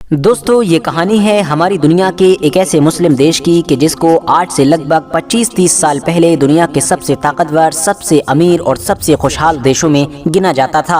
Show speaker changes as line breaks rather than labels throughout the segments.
दोस्तों ये कहानी है हमारी दुनिया के एक ऐसे मुस्लिम देश की कि जिसको आज से लगभग 25-30 साल पहले दुनिया के सबसे ताकतवर, सबसे अमीर और सबसे खुशहाल देशों में गिना जाता था।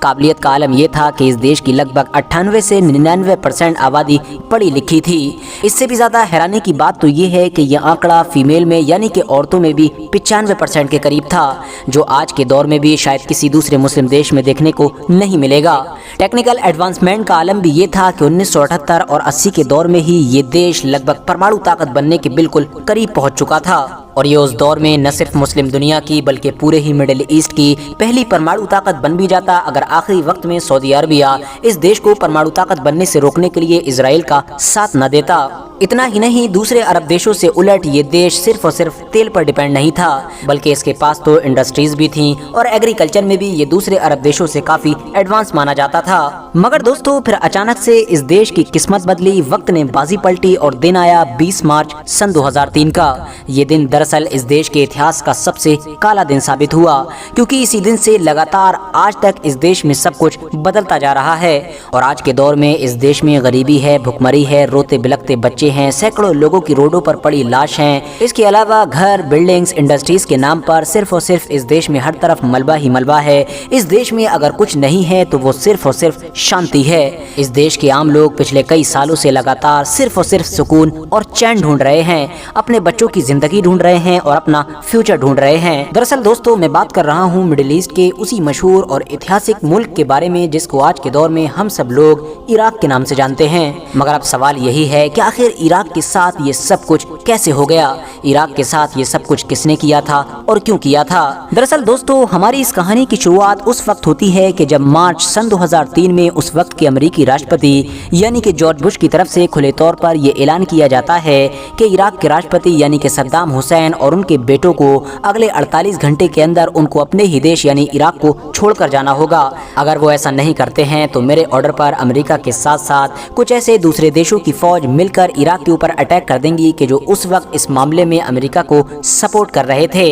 काबिलियत का आलम यह था कि इस देश की लगभग 98 से 99% आबादी पढ़ी लिखी थी। इससे भी ज़्यादा हैरानी की बात तो ये है कि यह आंकड़ा फीमेल में यानी कि औरतों में भी 95% के करीब था, जो आज के दौर में भी शायद किसी दूसरे मुस्लिम देश में देखने को नहीं मिलेगा। टेक्निकल एडवांसमेंट का आलम भी ये था कि 1978 और 80 के दौर में ही ये देश लगभग परमाणु ताकत बनने के बिल्कुल करीब पहुंच चुका था। और ये उस दौर में न सिर्फ मुस्लिम दुनिया की बल्कि पूरे ही मिडिल ईस्ट की पहली परमाणु ताकत बन भी जाता अगर आखिरी वक्त में सऊदी अरबिया इस देश को परमाणु ताकत बनने से रोकने के लिए इजराइल का साथ न देता। इतना ही नहीं, दूसरे अरब देशों से उलट ये देश सिर्फ और सिर्फ तेल पर डिपेंड नहीं था, बल्कि इसके पास तो इंडस्ट्रीज भी थीं और एग्रीकल्चर में भी ये दूसरे अरब देशों से काफी एडवांस माना जाता था। मगर दोस्तों फिर अचानक से इस देश की किस्मत बदली, वक्त ने बाजी पलटी और दिन आया 20 मार्च सन 2003 का। ये दिन दरअसल इस देश के इतिहास का सबसे काला दिन साबित हुआ, क्योंकि इसी दिन से लगातार आज तक इस देश में सब कुछ बदलता जा रहा है। और आज के दौर में इस देश में गरीबी है, भुखमरी है, रोते बिलखते बच्चे हैं, सैकड़ों लोगों की रोडों पर पड़ी लाश हैं। इसके अलावा घर, बिल्डिंग्स, इंडस्ट्रीज के नाम पर सिर्फ और सिर्फ इस देश में हर तरफ मलबा ही मलबा है। इस देश में अगर कुछ नहीं है तो वो सिर्फ और सिर्फ शांति है। इस देश के आम लोग पिछले कई सालों से लगातार सिर्फ और सिर्फ सुकून और चैन ढूंढ रहे हैं, अपने बच्चों की जिंदगी ढूंढ रहे हैं और अपना फ्यूचर ढूंढ रहे हैं। दरअसल दोस्तों मैं बात कर रहा हूँ मिडिल ईस्ट के उसी मशहूर और ऐतिहासिक मुल्क के बारे में जिसको आज के दौर में हम सब लोग इराक के नाम से जानते हैं। मगर अब सवाल यही है कि आखिर इराक के साथ ये सब कुछ कैसे हो गया? इराक के साथ ये सब कुछ किसने किया था और क्यों किया था? दरअसल दोस्तों हमारी इस कहानी की शुरुआत उस वक्त होती है कि जब मार्च सन 2003 में उस वक्त के अमेरिकी राष्ट्रपति यानी कि जॉर्ज बुश की तरफ से खुले तौर पर यह ऐलान किया जाता है कि इराक के राष्ट्रपति यानी कि सद्दाम हुसैन और उनके बेटों को अगले 48 घंटे के अंदर उनको अपने ही देश यानी इराक को छोड़कर जाना होगा। अगर वो ऐसा नहीं करते हैं तो मेरे ऑर्डर पर अमेरिका के साथ साथ कुछ ऐसे दूसरे देशों की फौज मिलकर इराक के ऊपर अटैक कर देंगी कि जो उस वक्त इस मामले में अमेरिका को सपोर्ट कर रहे थे।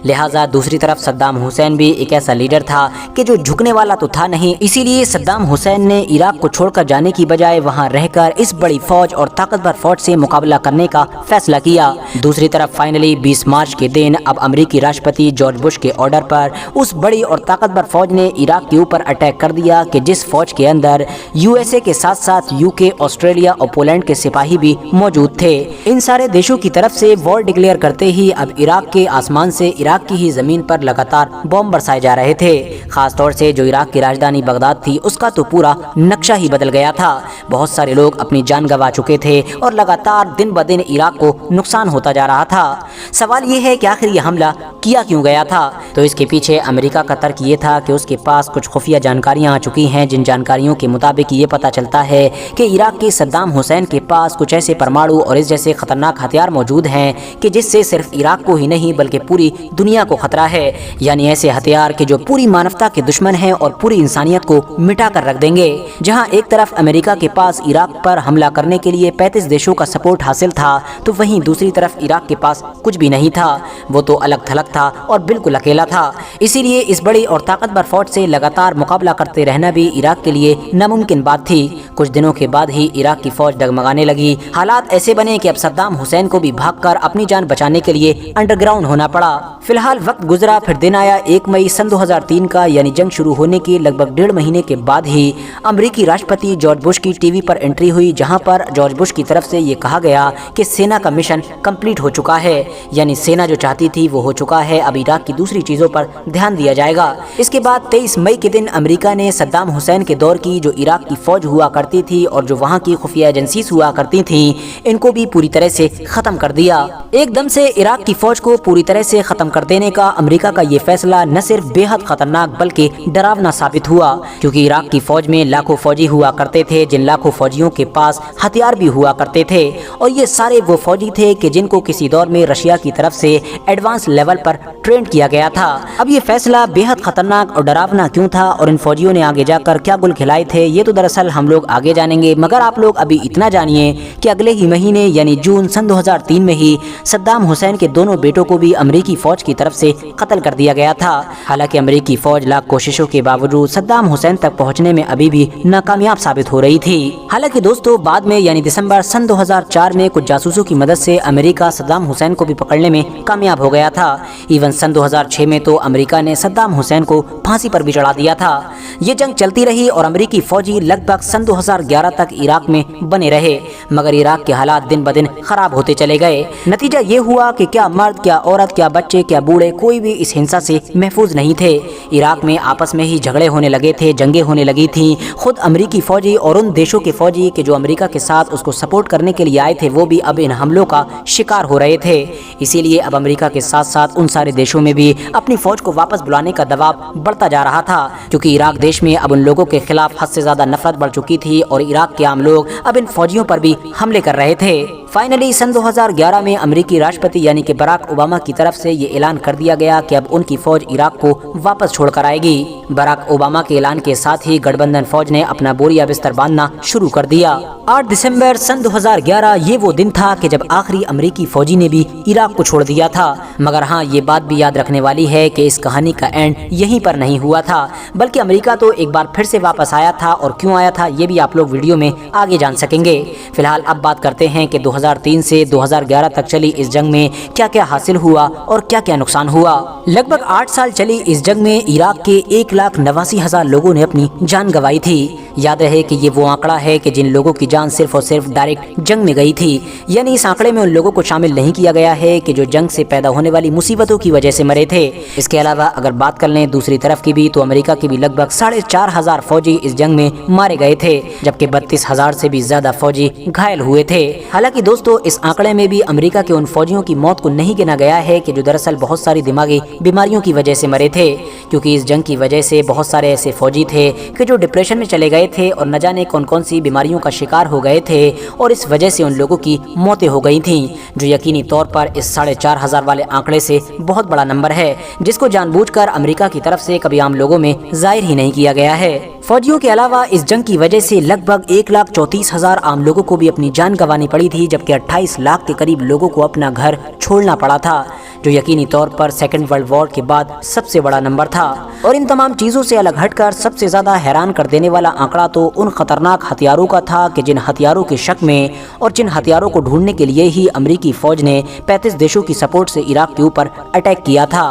लिहाजा दूसरी तरफ सद्दाम हुसैन भी एक ऐसा लीडर था कि जो झुकने वाला तो था नहीं, इसीलिए सद्दाम हुसैन ने इराक को छोड़कर जाने की बजाय वहां रहकर इस बड़ी फौज और ताकतवर फौज से मुकाबला करने का फैसला किया। दूसरी तरफ फाइनली 20 मार्च के दिन अब अमेरिकी राष्ट्रपति जॉर्ज बुश के ऑर्डर पर उस बड़ी और ताकतवर फौज ने इराक के ऊपर अटैक कर दिया कि जिस फौज के अंदर यूएसए के साथ साथ यूके, ऑस्ट्रेलिया और पोलैंड के सिपाही भी मौजूद थे। इन सारे देशों की तरफ से वॉर डिक्लेयर करते ही अब इराक के आसमान से इराक की ही जमीन पर लगातार बॉम्ब बरसाए जा रहे थे। खास तौर से जो इराक की राजधानी बगदाद थी उसका तो पूरा नक्शा ही बदल गया था। बहुत सारे लोग अपनी जान गंवा चुके थे और लगातार दिन ब दिन इराक को नुकसान होता जा रहा था। सवाल ये है कि आखिर ये हमला किया क्यों गया था? तो इसके पीछे अमेरिका का तर्क ये था कि उसके पास कुछ खुफिया जानकारियां आ चुकी हैं, जिन जानकारियों के मुताबिक ये पता चलता है कि इराक के सद्दाम हुसैन के पास कुछ ऐसे परमाणु और इस जैसे खतरनाक हथियार मौजूद हैं कि जिससे सिर्फ इराक को ही नहीं बल्कि पूरी दुनिया को खतरा है। यानी ऐसे हथियार कि जो पूरी मानवता के दुश्मन हैं और पूरी इंसानियत को मिटा कर रख देंगे। जहां एक तरफ अमेरिका के पास इराक पर हमला करने के लिए 35 देशों का सपोर्ट हासिल था, तो वहीं दूसरी तरफ इराक के पास कुछ भी नहीं था। वो तो अलग थलग था और बिल्कुल अकेला था। इसीलिए इस बड़ी और ताकतवर फौज से लगातार मुकाबला करते रहना भी इराक के लिए नामुमकिन बात थी। कुछ दिनों के बाद ही इराक की फौज डगमगाने लगी। हालात ऐसे बने कि अब सद्दाम हुसैन को भी भागकर अपनी जान बचाने के लिए अंडरग्राउंड होना पड़ा। फिलहाल वक्त गुजरा, फिर दिन आया 1 मई सन 2003 का, यानी जंग शुरू होने के लगभग 1.5 महीने के बाद ही अमेरिकी राष्ट्रपति जॉर्ज बुश की टीवी पर एंट्री हुई, जहां पर जॉर्ज बुश की तरफ से ये कहा गया कि सेना का मिशन कंप्लीट हो चुका है। यानी सेना जो चाहती थी वो हो चुका है, अब इराक की दूसरी चीजों पर ध्यान दिया जाएगा। इसके बाद 23 मई के दिन अमेरिका ने सद्दाम हुसैन के दौर की जो इराक की फौज हुआ करती थी और जो वहां की खुफिया एजेंसीज हुआ करती थी, इनको भी पूरी तरह से खत्म कर दिया। एकदम से इराक की फौज को पूरी तरह से खत्म कर देने का अमेरिका का ये फैसला न सिर्फ बेहद खतरनाक बल्कि डरावना साबित हुआ, क्योंकि इराक की फौज में लाखों फौजी हुआ करते थे, जिन लाखों फौजियों के पास हथियार भी हुआ करते थे। और ये सारे वो फौजी थे कि जिनको किसी दौर में रशिया की तरफ से एडवांस लेवल पर ट्रेन किया गया था। अब ये फैसला बेहद खतरनाक और डरावना क्यों था और इन फौजियों ने आगे जाकर क्या गुल खिलाए थे, ये तो दरअसल हम लोग आगे जानेंगे। मगर आप लोग अभी इतना जानिए कि अगले अगले ही महीने यानी जून सन 2003 में ही सद्दाम हुसैन के दोनों बेटों को भी अमेरिकी फौज की तरफ से कत्ल कर दिया गया था। हालांकि अमेरिकी फौज लाख कोशिशों के बावजूद सद्दाम हुसैन तक पहुंचने में अभी भी नाकामयाब साबित हो रही थी। हालांकि दोस्तों बाद में यानी दिसंबर सन 2004 में कुछ जासूसों की मदद से अमेरिका सद्दाम हुसैन को भी पकड़ने में कामयाब हो गया था। इवन सन 2006 में तो अमेरिका ने सद्दाम हुसैन को फांसी पर भी चढ़ा दिया था। ये जंग चलती रही और अमेरिकी फौजी लगभग सन 2011 तक इराक में बने रहे, मगर इराक के हालात दिन ब दिन खराब होते चले गए। नतीजा ये हुआ कि क्या मर्द, क्या औरत, क्या बच्चे, क्या बूढ़े, कोई भी इस हिंसा से महफूज नहीं थे। इराक में आपस में ही झगड़े होने लगे थे, जंगें होने लगी थी। खुद अमेरिकी फौजी और उन देशों के फौजी के जो अमेरिका के साथ उसको सपोर्ट करने के लिए आए थे, वो भी अब इन हमलों का शिकार हो रहे थे। इसीलिए अब अमेरिका के साथ साथ उन सारे देशों में भी अपनी फौज को वापस बुलाने का दबाव बढ़ता जा रहा था, क्योंकि इराक देश में अब उन लोगों के खिलाफ हद से ज्यादा नफरत बढ़ चुकी थी और इराक के आम लोग अब इन फौजियों पर भी हमले कर रहे थे। फाइनली सन 2011 में अमेरिकी राष्ट्रपति यानी कि बराक ओबामा की तरफ से ये ऐलान कर दिया गया कि अब उनकी फौज इराक को वापस छोड़कर आएगी। बराक ओबामा के ऐलान के साथ ही गठबंधन फौज ने अपना बोरिया बिस्तर बांधना शुरू कर दिया। 8 दिसंबर सन 2011 ये वो दिन था कि जब आखिरी अमेरिकी फौजी ने भी इराक को छोड़ दिया था। मगर हाँ, ये बात भी याद रखने वाली है कि इस कहानी का एंड यहीं पर नहीं हुआ था, बल्कि अमेरिका तो एक बार फिर से वापस आया था, और क्यों आया था ये भी आप लोग वीडियो में आगे जान सकेंगे। फिलहाल अब बात करते हैं कि 2003 से 2011 तक चली इस जंग में क्या क्या हासिल हुआ और क्या क्या नुकसान हुआ। लगभग 8 साल चली इस जंग में इराक के 1,89,000 लोगों ने अपनी जान गंवाई थी। याद रहे कि ये वो आंकड़ा है कि जिन लोगों की जान सिर्फ और सिर्फ डायरेक्ट जंग में गई थी, यानी इस आंकड़े में उन लोगों को शामिल नहीं किया गया है कि जो जंग से पैदा होने वाली मुसीबतों की वजह से मरे थे। इसके अलावा अगर बात कर लें दूसरी तरफ की भी, तो अमेरिका के भी लगभग 4,500 फौजी इस जंग में मारे गए थे, जबकि 32,000 से भी ज्यादा फौजी घायल हुए थे। हालांकि दोस्तों इस आंकड़े में भी अमेरिका के उन फौजियों की मौत को नहीं गिना गया है कि जो दरअसल बहुत सारी दिमागी बीमारियों की वजह से मरे थे, क्योंकि इस जंग की वजह से बहुत सारे ऐसे फौजी थे कि जो डिप्रेशन में चले गए थे और न जाने कौन कौन सी बीमारियों का शिकार हो गए थे, और इस वजह से उन लोगों की मौतें हो गई थीं, जो यकीनी तौर पर इस 4,500 वाले आंकड़े से बहुत बड़ा नंबर है, जिसको जानबूझकर अमेरिका की तरफ से कभी आम लोगों में जाहिर ही नहीं किया गया है। फौजियों के अलावा इस जंग की वजह से लगभग 1,34,000 आम लोगों को भी अपनी जान गंवानी पड़ी थी, जबकि 28 लाख के करीब लोगों को अपना घर छोड़ना पड़ा था, जो यकीनी तौर पर सेकेंड वर्ल्ड वॉर के बाद सबसे बड़ा नंबर था। और इन तमाम चीज़ों से अलग हटकर सबसे ज़्यादा हैरान कर देने वाला आंकड़ा तो उन खतरनाक हथियारों का था कि जिन हथियारों के शक में और जिन हथियारों को ढूंढने के लिए ही अमेरिकी फौज ने 35 देशों की सपोर्ट से इराक के ऊपर अटैक किया था।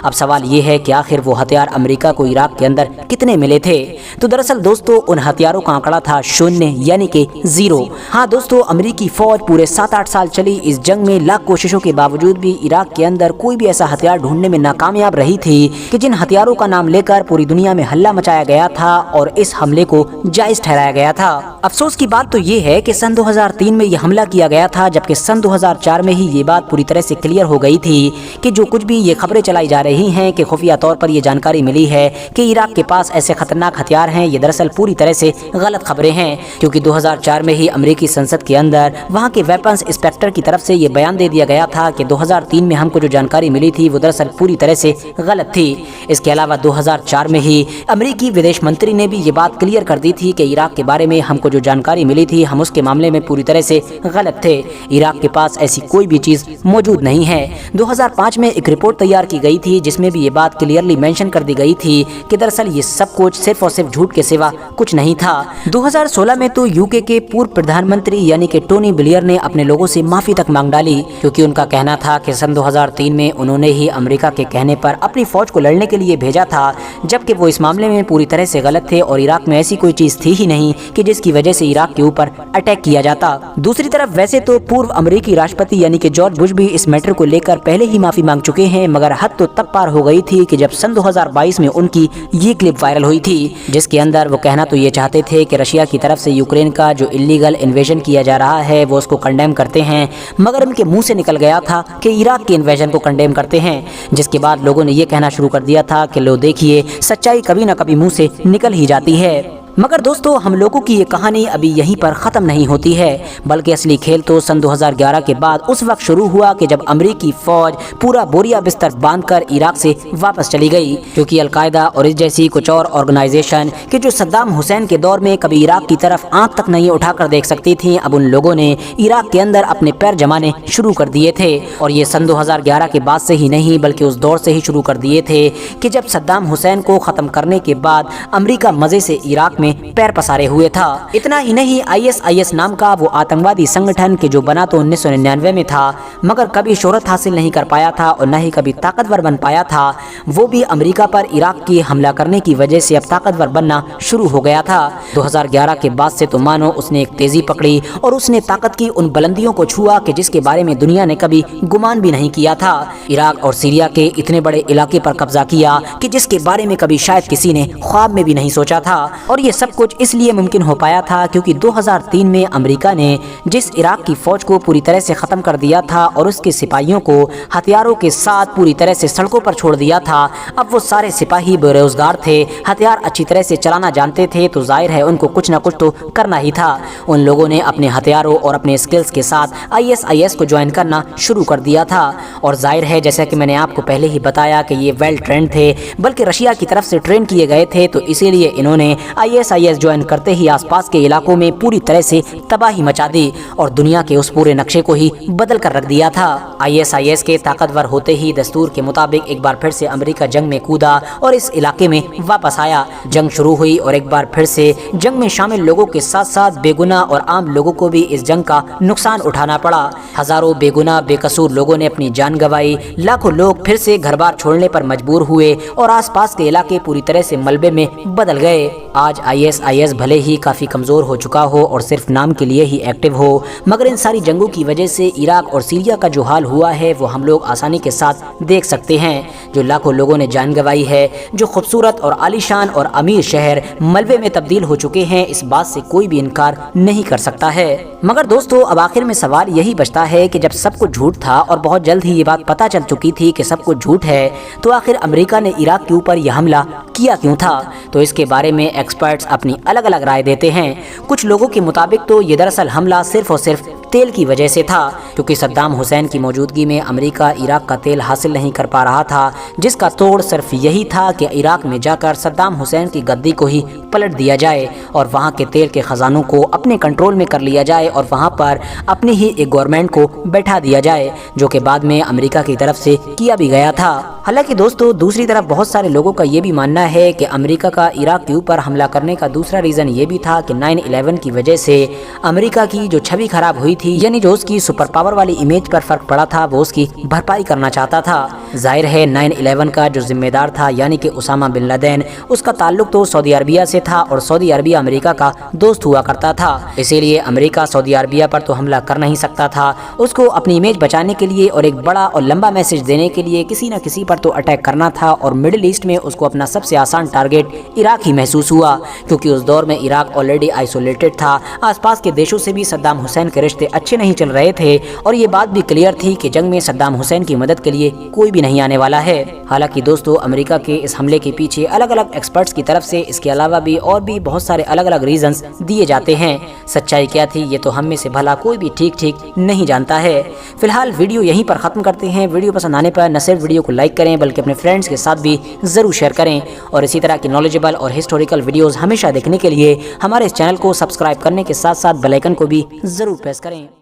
अब सवाल ये है कि आखिर वो हथियार अमेरिका को इराक के अंदर कितने मिले थे? तो दरअसल दोस्तों उन हथियारों का आंकड़ा था 0 यानी कि 0। हाँ दोस्तों, अमेरिकी फौज पूरे 7-8 साल चली इस जंग में लाख कोशिशों के बावजूद भी इराक के अंदर कोई भी ऐसा हथियार ढूंढने में नाकामयाब रही थी कि जिन हथियारों का नाम लेकर पूरी दुनिया में हल्ला मचाया गया था और इस हमले को जायज ठहराया गया था। अफसोस की बात तो ये है कि सन 2003 में यह हमला किया गया था, जबकि सन 2004 में ही ये बात पूरी तरह से क्लियर हो गई थी कि जो कुछ भी ये खबरें चलाई जा रही हैं कि खुफिया तौर पर ये जानकारी मिली है कि इराक के पास ऐसे खतरनाक हथियार हैं, ये दरअसल पूरी तरह से गलत खबरें हैं। क्योंकि 2004 में ही अमेरिकी संसद के अंदर वहाँ के वेपन्स इंस्पेक्टर की तरफ से ये बयान दे दिया गया था कि 2003 में हमको जो जानकारी मिली थी वो दरअसल पूरी तरह से गलत थी। इसके अलावा 2004 में ही अमेरिकी विदेश मंत्री ने भी ये बात क्लियर कर दी थी कि इराक के बारे में हमको जो जानकारी मिली थी हम उसके मामले में पूरी तरह से गलत थे। इराक के पास ऐसी कोई भी चीज़ मौजूद नहीं है। 2005 में एक रिपोर्ट तैयार की गई थी जिसमें भी ये बात क्लियरली मेंशन कर दी गई थी कि दरअसल ये सब कुछ सिर्फ और सिर्फ झूठ के सिवा कुछ नहीं था। 2016 में तो यूके के पूर्व प्रधानमंत्री यानी कि टोनी ब्लेयर ने अपने लोगों से माफी तक मांग डाली, क्योंकि उनका कहना था कि सन 2003 में उन्होंने ही अमेरिका के कहने पर अपनी फौज को लड़ने के लिए भेजा था, जबकि वो इस मामले में पूरी तरह से गलत थे और इराक में ऐसी कोई चीज थी ही नहीं कि जिसकी वजह से इराक के ऊपर अटैक किया जाता। दूसरी तरफ वैसे तो पूर्व अमेरिकी राष्ट्रपति यानी कि जॉर्ज बुश भी इस मैटर को लेकर पहले ही माफी मांग चुके हैं, मगर हद तो तब पार हो गई थी कि जब सन 2022 में उनकी ये क्लिप वायरल हुई थी, जिसके अंदर वो कहना तो ये चाहते थे कि रशिया की तरफ से यूक्रेन का जो इलीगल इन्वेजन किया जा रहा है वो उसको कंडेम करते हैं, मगर उनके मुंह से निकल गया था कि इराक के इन्वेजन को कंडेम करते हैं, जिसके बाद लोगों ने ये कहना शुरू कर दिया था कि लो देखिए, सच्चाई कभी ना कभी मुंह से निकल ही जाती है। मगर दोस्तों हम लोगों की ये कहानी अभी यहीं पर ख़त्म नहीं होती है, बल्कि असली खेल तो सन 2011 के बाद उस वक्त शुरू हुआ कि जब अमेरिकी फ़ौज पूरा बोरिया बिस्तर बांधकर इराक से वापस चली गई, क्योंकि अलकायदा और इस जैसी कुछ और ऑर्गेनाइजेशन कि जो सद्दाम हुसैन के दौर में कभी इराक की तरफ आंख तक नहीं उठाकर देख सकती थी, अब उन लोगों ने इराक के अंदर अपने पैर जमाने शुरू कर दिए थे। और ये सन 2011 के बाद से ही नहीं बल्कि उस दौर से ही शुरू कर दिए थे कि जब सद्दाम हुसैन को ख़त्म करने के बाद अमेरिका मज़े से इराक में पैर पसारे हुए था। इतना ही नहीं, ISIS नाम का वो आतंकवादी संगठन के जो बना तो 1999 में था, मगर कभी शोहरत हासिल नहीं कर पाया था और न ही कभी ताकतवर बन पाया था, वो भी अमेरिका पर इराक की हमला करने की वजह से अब ताकतवर बनना शुरू हो गया था। 2011 के बाद से तो मानो उसने एक तेजी पकड़ी और उसने ताकत की उन बुलंदियों को छुआ कि जिसके बारे में दुनिया ने कभी गुमान भी नहीं किया था। इराक और सीरिया के इतने बड़े इलाके पर कब्जा किया कि जिसके बारे में कभी शायद किसी ने ख्वाब में भी नहीं सोचा था। और ये सब कुछ इसलिए मुमकिन हो पाया था क्योंकि 2003 में अमेरिका ने जिस इराक की फौज को पूरी तरह से ख़त्म कर दिया था और उसके सिपाहियों को हथियारों के साथ पूरी तरह से सड़कों पर छोड़ दिया था, अब वो सारे सिपाही बेरोजगार थे, हथियार अच्छी तरह से चलाना जानते थे, तो जाहिर है उनको कुछ ना कुछ तो करना ही था। उन लोगों ने अपने हथियारों और अपने स्किल्स के साथ ISIS को ज्वाइन करना शुरू कर दिया था। और जाहिर है जैसा कि मैंने आपको पहले ही बताया कि ये वेल ट्रेंड थे, बल्कि रशिया की तरफ से ट्रेन किए गए थे, तो इसीलिए इन्होंने ISIS ज्वाइन करते ही आसपास के इलाकों में पूरी तरह से तबाही मचा दी और दुनिया के उस पूरे नक्शे को ही बदल कर रख दिया था। ISIS के ताकतवर होते ही दस्तूर के मुताबिक एक बार फिर से अमेरिका जंग में कूदा और इस इलाके में वापस आया। जंग शुरू हुई और एक बार फिर से जंग में शामिल लोगों के साथ साथ बेगुनाह और आम लोगों को भी इस जंग का नुकसान उठाना पड़ा। हजारों बेगुनाह बेकसूर लोगों ने अपनी जान गंवाई, लाखों लोग फिर से घर बार छोड़ने पर मजबूर हुए और आसपास के इलाके पूरी तरह से मलबे में बदल गए। आज ISIS भले ही काफ़ी कमज़ोर हो चुका हो और सिर्फ नाम के लिए ही एक्टिव हो, मगर इन सारी जंगों की वजह से इराक और सीरिया का जो हाल हुआ है वो हम लोग आसानी के साथ देख सकते हैं। जो लाखों लोगों ने जान गंवाई है, जो खूबसूरत और आलीशान और अमीर शहर मलबे में तब्दील हो चुके हैं, इस बात से कोई भी इनकार नहीं कर सकता है। मगर दोस्तों अब आखिर में सवाल यही बचता है कि जब सब कुछ झूठ था और बहुत जल्द ही ये बात पता चल चुकी थी कि सब कुछ झूठ है, तो आखिर अमेरिका ने इराक के ऊपर यह हमला किया क्यों था? तो इसके बारे में एक्सपर्ट्स अपनी अलग अलग राय देते हैं। कुछ लोगों के मुताबिक तो ये दरअसल हमला सिर्फ और सिर्फ तेल की वजह से था, क्योंकि सद्दाम हुसैन की मौजूदगी में अमेरिका इराक का तेल हासिल नहीं कर पा रहा था, जिसका तोड़ सिर्फ यही था कि इराक में जाकर सद्दाम हुसैन की गद्दी को ही पलट दिया जाए और वहाँ के तेल के खजानों को अपने कंट्रोल में कर लिया जाए और वहाँ पर अपनी ही एक गवर्नमेंट को बैठा दिया जाए, जो कि बाद में अमेरिका की तरफ से किया भी गया था। हालांकि दोस्तों दूसरी तरफ बहुत सारे लोगों का ये भी मानना है कि अमेरिका का इराक के ऊपर हमला करने का दूसरा रीज़न ये भी था कि 9/11 की वजह से अमेरिका की जो छवि खराब हुई थी, यानी जो उसकी सुपर पावर वाली इमेज पर फर्क पड़ा था, वो उसकी भरपाई करना चाहता था। जाहिर है 9/11 का जो जिम्मेदार था यानी कि उसामा बिन लादेन, उसका ताल्लुक तो सऊदी अरबिया से था और सऊदी अरबिया अमेरिका का दोस्त हुआ करता था। इसीलिए अमेरिका सऊदी अरबिया पर तो हमला कर नहीं सकता था, उसको अपनी इमेज बचाने के लिए और एक बड़ा और लंबा मैसेज देने के लिए किसी न किसी पर तो अटैक करना था। और मिडिल ईस्ट में उसको अपना सबसे आसान टारगेट इराक ही महसूस हुआ, क्योंकि उस दौर में इराक ऑलरेडी आइसोलेटेड था, आसपास के देशों से भी सद्दाम हुसैन के रिश्ते अच्छे नहीं चल रहे थे और ये बात भी क्लियर थी कि जंग में सद्दाम हुसैन की मदद के लिए कोई भी नहीं आने वाला है। हालांकि दोस्तों अमेरिका के इस हमले के पीछे अलग अलग एक्सपर्ट्स की तरफ से इसके अलावा भी और भी बहुत सारे अलग अलग रीजंस दिए जाते हैं। सच्चाई क्या थी ये तो हम में से भला कोई भी ठीक नहीं जानता है। फिलहाल वीडियो यहीं पर ख़त्म करते हैं। वीडियो पसंद आने पर न सिर्फ वीडियो को लाइक करें बल्कि अपने फ्रेंड्स के साथ भी ज़रूर शेयर करें और इसी तरह की नॉलेजेबल और हिस्टोरिकल वीडियोज़ हमेशा देखने के लिए हमारे इस चैनल को सब्सक्राइब करने के साथ साथ बेल आइकन को भी ज़रूर प्रेस करें।